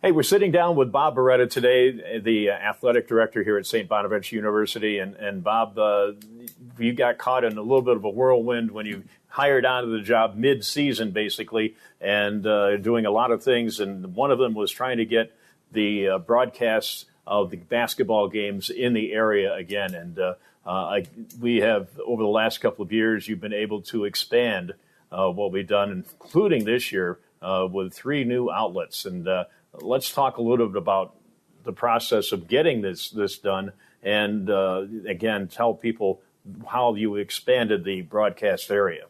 Hey, we're sitting down with Bob Beretta today, the athletic director here at St. Bonaventure University. And Bob, you got caught in a little bit of a whirlwind when you hired onto the job mid-season, basically, and doing a lot of things. And one of them was trying to get the broadcasts of the basketball games in the area again. And we have, over the last couple of years, you've been able to expand what we've done, including this year, with 3 new outlets. And let's talk a little bit about the process of getting this done, and again, tell people how you expanded the broadcast area.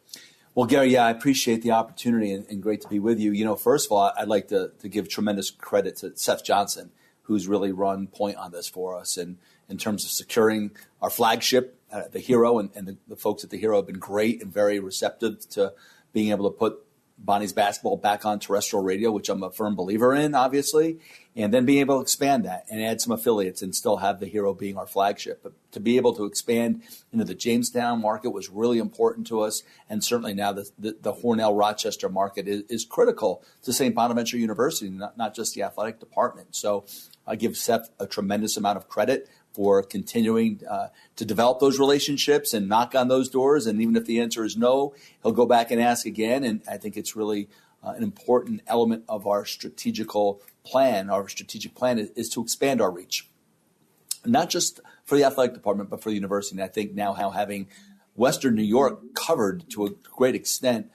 Well, Gary, I appreciate the opportunity and great to be with you. You know, first of all, I'd like to give tremendous credit to Seth Johnson, who's really run point on this for us, and in terms of securing our flagship, the Hero, and the folks at the Hero have been great and very receptive to being able to put Bonnie's basketball back on terrestrial radio, which I'm a firm believer in, obviously, and then being able to expand that and add some affiliates and still have the Hero being our flagship. But to be able to expand into the Jamestown market was really important to us, and certainly now the Hornell-Rochester market is critical to St. Bonaventure University, not just the athletic department. So I give Seth a tremendous amount of credit for continuing to develop those relationships and knock on those doors. And even if the answer is no, he'll go back and ask again. And I think it's really an important element of our strategical plan. Our strategic plan is to expand our reach, not just for the athletic department, but for the university. And I think now how having Western New York covered to a great extent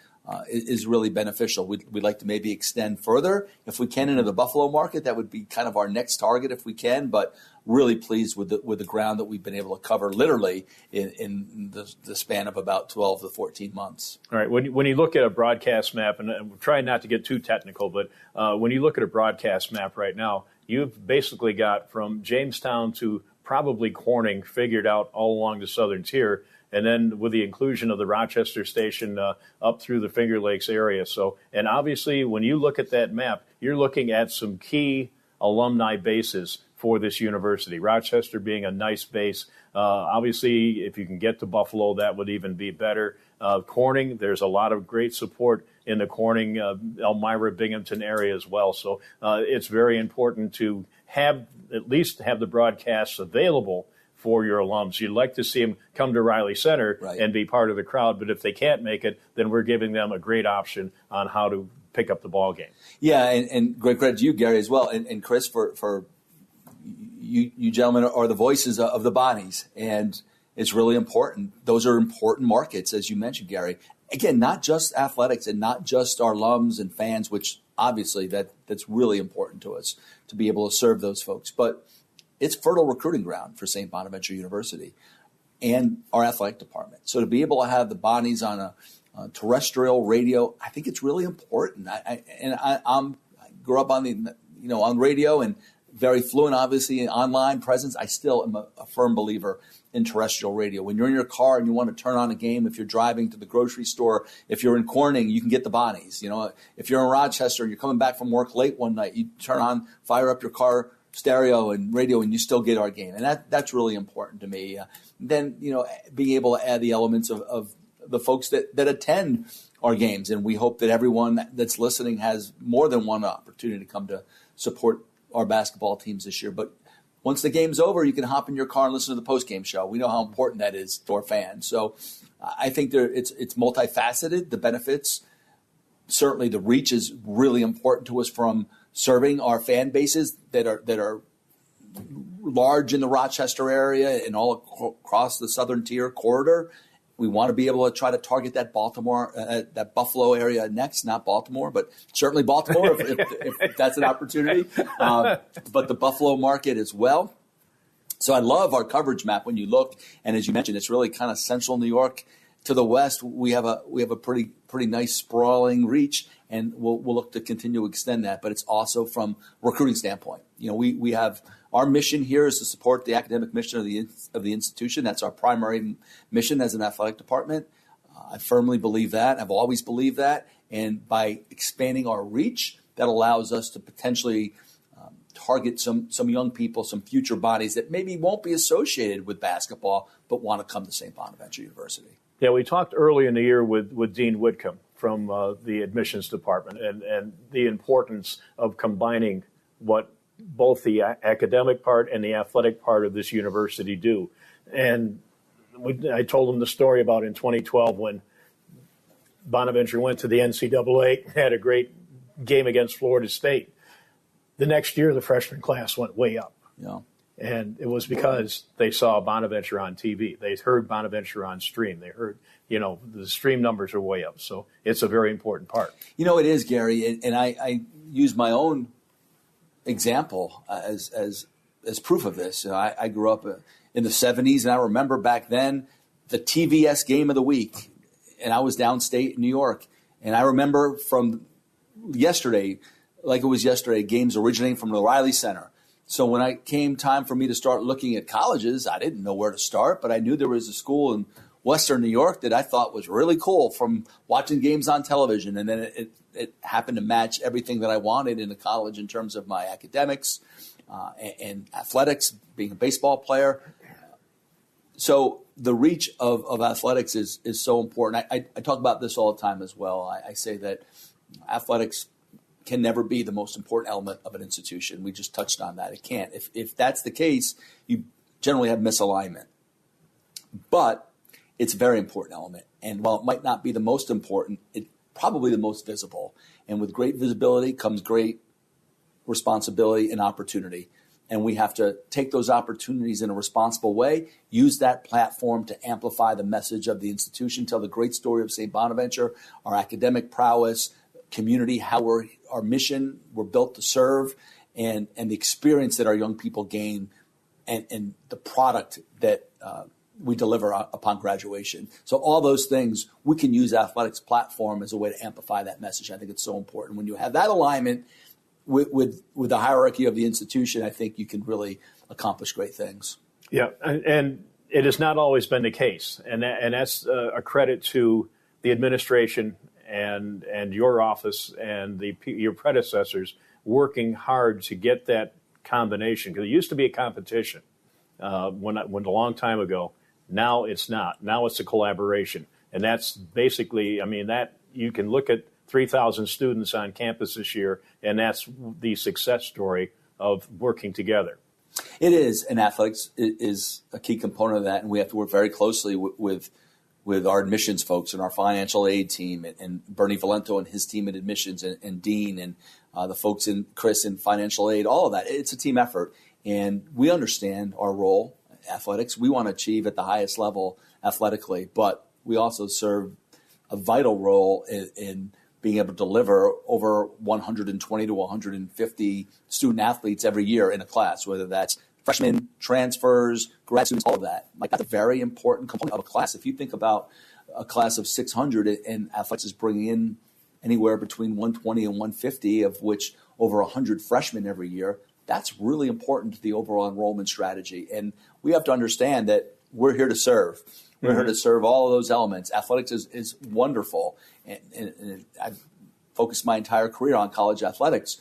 is really beneficial. We'd like to maybe extend further if we can into the Buffalo market. That would be kind of our next target if we can, but really pleased with the ground that we've been able to cover literally in the span of about 12 to 14 months. All right. When you look at a broadcast map, and we're trying not to get too technical, but when you look at a broadcast map right now, you've basically got from Jamestown to probably Corning figured out all along the southern tier, and then with the inclusion of the Rochester station up through the Finger Lakes area. So, and obviously, when you look at that map, you're looking at some key alumni bases for this university. Rochester being a nice base. Obviously, if you can get to Buffalo, that would even be better. Corning, there's a lot of great support in the Corning, Elmira, Binghamton area as well. So it's very important to at least have the broadcasts available for your alums. You'd like to see them come to Riley Center and be part of the crowd, but if they can't make it, then we're giving them a great option on how to pick up the ball game. Yeah, and great credit to you, Gary, as well, and Chris, for you gentlemen are the voices of the Bonnies, and it's really important. Those are important markets, as you mentioned, Gary. Again, not just athletics and not just our alums and fans, which obviously that's really important to us to be able to serve those folks, but it's fertile recruiting ground for St. Bonaventure University and our athletic department. So to be able to have the Bonnies on a terrestrial radio, I think it's really important. I grew up on on radio and very fluent, obviously, in online presence. I still am a firm believer in terrestrial radio. When you're in your car and you want to turn on a game, if you're driving to the grocery store, if you're in Corning, you can get the Bonnies. You know, if you're in Rochester and you're coming back from work late one night, you fire up your car stereo and radio, and you still get our game. And that's really important to me. Then, being able to add the elements of the folks that attend our games. And we hope that everyone that's listening has more than one opportunity to come to support our basketball teams this year. But once the game's over, you can hop in your car and listen to the post-game show. We know how important that is to our fans. So I think it's multifaceted, the benefits. Certainly the reach is really important to us from serving our fan bases that are large in the Rochester area and all across the southern tier corridor. We want to be able to try to target that that Buffalo area next, not Baltimore, but certainly Baltimore if that's an opportunity. But the Buffalo market as well. So I love our coverage map when you look, and as you mentioned, it's really kind of central New York to the west. We have a pretty nice sprawling reach, and we'll look to continue to extend that. But it's also from recruiting standpoint. We have our mission here is to support the academic mission of the institution. That's our primary mission as an athletic department. I firmly believe that. I've always believed that. And by expanding our reach, that allows us to potentially target some young people, some future bodies that maybe won't be associated with basketball, but want to come to St. Bonaventure University. Yeah, we talked early in the year with Dean Whitcomb from the admissions department and the importance of combining what both the academic part and the athletic part of this university do. And I told them the story about in 2012 when Bonaventure went to the NCAA, had a great game against Florida State. The next year, the freshman class went way up. Yeah. And it was because they saw Bonaventure on TV. They heard Bonaventure on stream. They heard, the stream numbers are way up. So it's a very important part. It is, Gary. And I use my own example as proof of this. I grew up in the 70s, and I remember back then the TVS game of the week. And I was downstate in New York. And I remember from yesterday, like it was yesterday, games originating from the Riley Center. So when it came time for me to start looking at colleges, I didn't know where to start, but I knew there was a school in Western New York that I thought was really cool from watching games on television. And then it happened to match everything that I wanted in a college in terms of my academics and athletics, being a baseball player. So the reach of athletics is so important. I talk about this all the time as well. I say that athletics can never be the most important element of an institution. We just touched on that. It can't. If that's the case, you generally have misalignment. But it's a very important element. And while it might not be the most important, it's probably the most visible. And with great visibility comes great responsibility and opportunity. And we have to take those opportunities in a responsible way, use that platform to amplify the message of the institution, tell the great story of St. Bonaventure, our academic prowess, community, how our mission, we're built to serve, and the experience that our young people gain and the product that we deliver upon graduation. So all those things, we can use athletics platform as a way to amplify that message. I think it's so important. When you have that alignment with the hierarchy of the institution, I think you can really accomplish great ththings. Yeah, and it has not always been the case, and that's a credit to the administration and your office and your predecessors working hard to get that combination. Because it used to be a competition when a long time ago. Now it's not. Now it's a collaboration, and that's basically. That you can look at 3,000 students on campus this year, and that's the success story of working together. It is, and athletics is a key component of that, and we have to work very closely with our admissions folks and our financial aid team, and Bernie Valento and his team in admissions, and Dean and the folks in Chris in financial aid, all of that. It's a team effort, and we understand our role. Athletics, we want to achieve at the highest level athletically, but we also serve a vital role in being able to deliver over 120 to 150 student athletes every year in a class, whether that's freshmen, transfers, grad students, all of that. That's a very important component of a class. If you think about a class of 600 and athletics is bringing in anywhere between 120 and 150, of which over 100 freshmen every year, that's really important to the overall enrollment strategy. And we have to understand that we're here to serve. We're here to serve all of those elements. Athletics is wonderful. And I've focused my entire career on college athletics.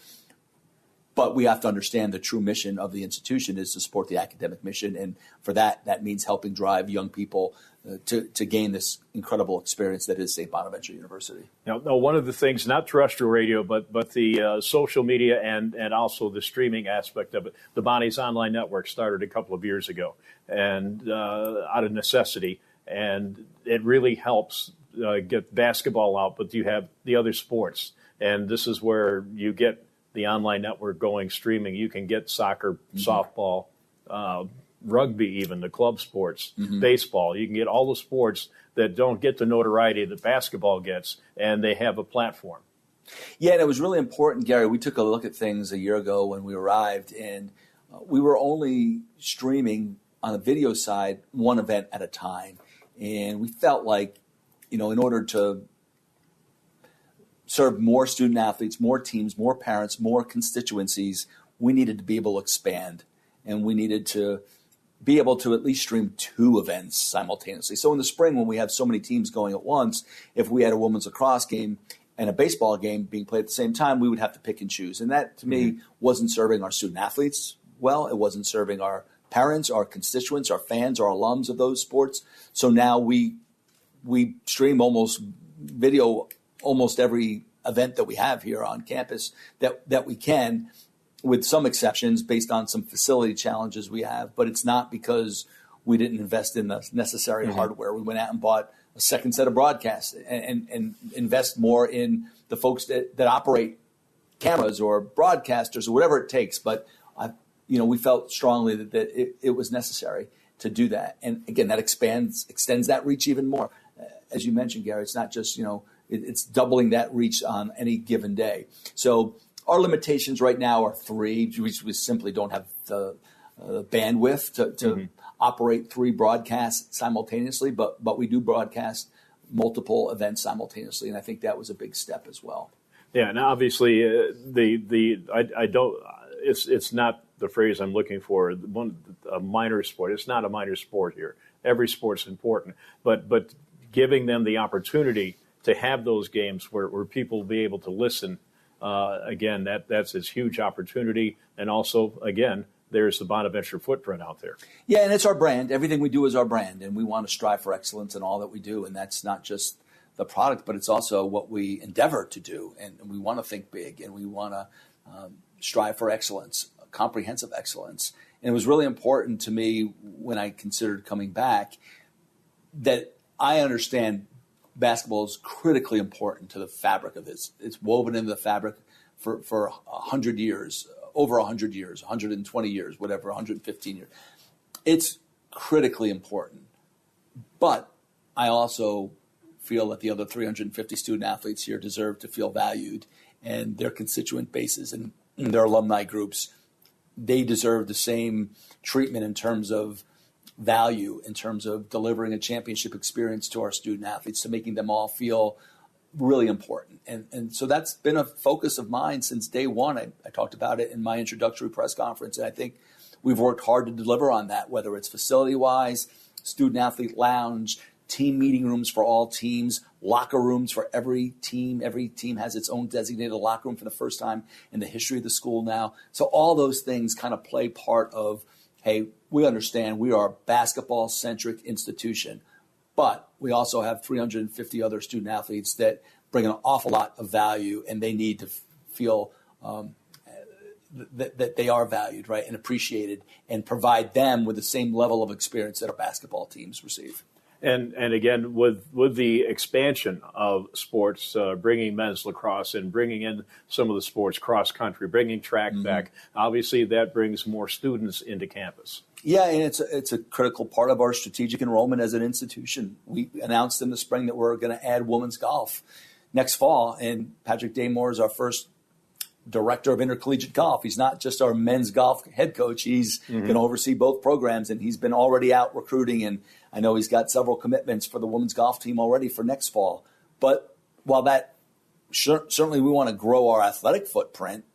But we have to understand the true mission of the institution is to support the academic mission. And for that means helping drive young people to gain this incredible experience that is St. Bonaventure University. Now, one of the things, not terrestrial radio, but the social media and also the streaming aspect of it, the Bonnie's Online Network started a couple of years ago, and out of necessity. And it really helps get basketball out, but you have the other sports. And this is where you get the online network going, streaming. You can get soccer, softball, rugby, even the club sports, baseball. You can get all the sports that don't get the notoriety that basketball gets, and they have a platform. Yeah, and it was really important, Gary. We took a look at things a year ago when we arrived, and we were only streaming on the video side one event at a time. And we felt like, in order to serve more student athletes, more teams, more parents, more constituencies, we needed to be able to expand, and we needed to be able to at least stream 2 events simultaneously. So in the spring, when we have so many teams going at once, if we had a women's lacrosse game and a baseball game being played at the same time, we would have to pick and choose. And that, to me, wasn't serving our student athletes well. It wasn't serving our parents, our constituents, our fans, our alums of those sports. So now we stream almost every event that we have here on campus that we can, with some exceptions based on some facility challenges we have, but it's not because we didn't invest in the necessary hardware. We went out and bought a second set of broadcasts and invest more in the folks that operate cameras or broadcasters or whatever it takes. But we felt strongly that it was necessary to do that. And again, that extends that reach even more. As you mentioned, Gary, it's not just, it's doubling that reach on any given day. So our limitations right now are 3. We simply don't have the bandwidth to operate 3 broadcasts simultaneously, but we do broadcast multiple events simultaneously, and I think that was a big step as well. Yeah, and obviously it's not the phrase I'm looking for. A minor sport. It's not a minor sport here. Every sport's important, but giving them the opportunity to have those games where people will be able to listen. Again, that's a huge opportunity, and also again, there's the Bonaventure footprint out there. Yeah, and it's our brand. Everything we do is our brand, and we want to strive for excellence in all that we do. And that's not just the product, but it's also what we endeavor to do. And we want to think big, and we want to strive for excellence, comprehensive excellence. And it was really important to me when I considered coming back that I understand basketball is critically important to the fabric of this. It's woven into the fabric for 100 years. Over 100 years, 120 years, whatever, 115 years. It's critically important. But I also feel that the other 350 student athletes here deserve to feel valued, and their constituent bases and their alumni groups, they deserve the same treatment in terms of value, in terms of delivering a championship experience to our student athletes, to making them all feel really important. And so that's been a focus of mine since day one. I talked about it in my introductory press conference, and I think we've worked hard to deliver on that, whether it's facility-wise, student-athlete lounge, team meeting rooms for all teams, locker rooms for every team. Every team has its own designated locker room for the first time in the history of the school now. So all those things kind of play part of, hey, we understand we are a basketball-centric institution, but we also have 350 other student athletes that bring an awful lot of value, and they need to feel that they are valued, right, and appreciated, and provide them with the same level of experience that our basketball teams receive. And again, with the expansion of sports, bringing men's lacrosse and bringing in some of the sports, cross country, bringing track back, obviously that brings more students into campus. Yeah, and it's a critical part of our strategic enrollment as an institution. We announced in the spring that we're going to add women's golf next fall, and Patrick Daymore is our first director of intercollegiate golf. He's not just our men's golf head coach. He's going to oversee both programs, and he's been already out recruiting, and I know he's got several commitments for the women's golf team already for next fall. But while that certainly we want to grow our athletic footprint,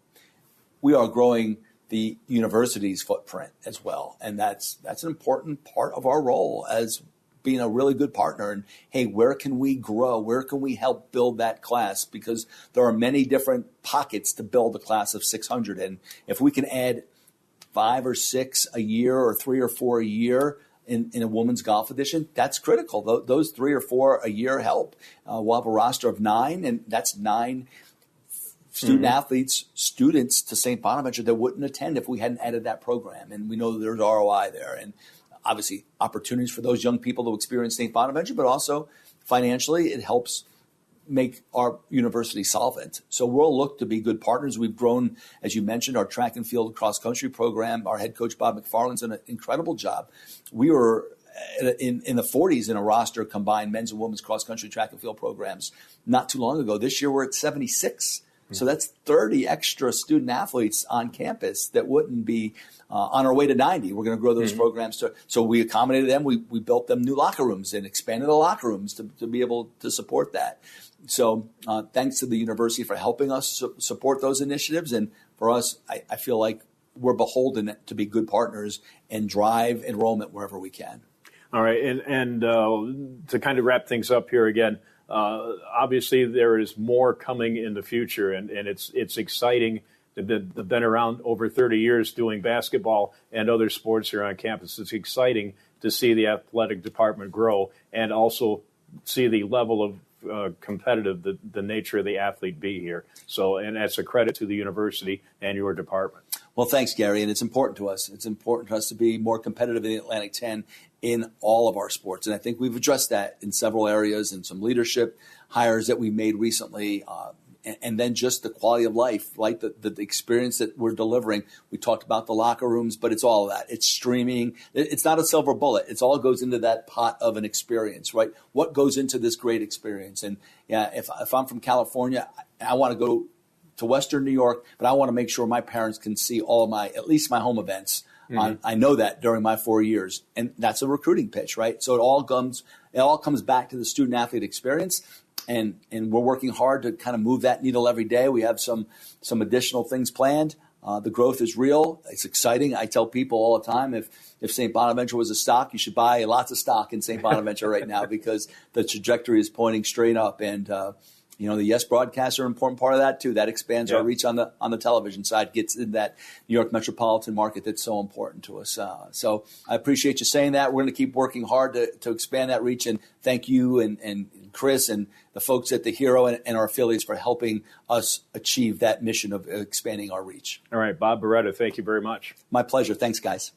we are growing the university's footprint as well. And that's an important part of our role as being a really good partner. And, hey, where can we grow? Where can we help build that class? Because there are many different pockets to build a class of 600. And if we can add 5 or 6 a year or 3 or 4 a year in a women's golf edition, that's critical. Those 3 or 4 a year help. We'll have a roster of 9, and that's 9 student athletes, students to St. Bonaventure that wouldn't attend if we hadn't added that program. And we know that there's ROI there. And obviously opportunities for those young people to experience St. Bonaventure, but also financially it helps make our university solvent. So we'll look to be good partners. We've grown, as you mentioned, our track and field cross country program. Our head coach, Bob McFarland's done an incredible job. We were in the 40s in a roster combined men's and women's cross country track and field programs not too long ago. This year we're at 76. So that's 30 extra student athletes on campus that wouldn't be on our way to 90. We're going to grow those programs. So we accommodated them. We built them new locker rooms and expanded the locker rooms to be able to support that. So thanks to the university for helping us support those initiatives. And for us, I feel like we're beholden to be good partners and drive enrollment wherever we can. All right. And to kind of wrap things up here again, obviously, there is more coming in the future, and it's exciting. They've been around over 30 years doing basketball and other sports here on campus. It's exciting to see the athletic department grow and also see the level of competitive, the nature of the athlete be here. So, and that's a credit to the university and your department. Well, thanks, Gary, and it's important to us. It's important to us to be more competitive in the Atlantic 10 in all of our sports, and I think we've addressed that in several areas and some leadership hires that we made recently, and then just the quality of life, like the experience that we're delivering. We talked about the locker rooms, but it's all of that. It's streaming. It's not a silver bullet. It all goes into that pot of an experience, right? What goes into this great experience? And yeah, if I'm from California, I want to go to Western New York, but I want to make sure my parents can see all of at least my home events. Mm-hmm. I know that during my 4 years, and that's a recruiting pitch, right? So it all comes back to the student athlete experience, and we're working hard to kind of move that needle every day. We have some additional things planned. The growth is real. It's exciting. I tell people all the time, if St. Bonaventure was a stock, you should buy lots of stock in St. Bonaventure right now because the trajectory is pointing straight up. And the Yes broadcasts are an important part of that too. That expands our reach on the television side, gets in that New York metropolitan market that's so important to us. So I appreciate you saying that. We're going to keep working hard to expand that reach. And thank you and Chris and the folks at the Hero and our affiliates for helping us achieve that mission of expanding our reach. All right, Bob Beretta, thank you very much. My pleasure. Thanks, guys.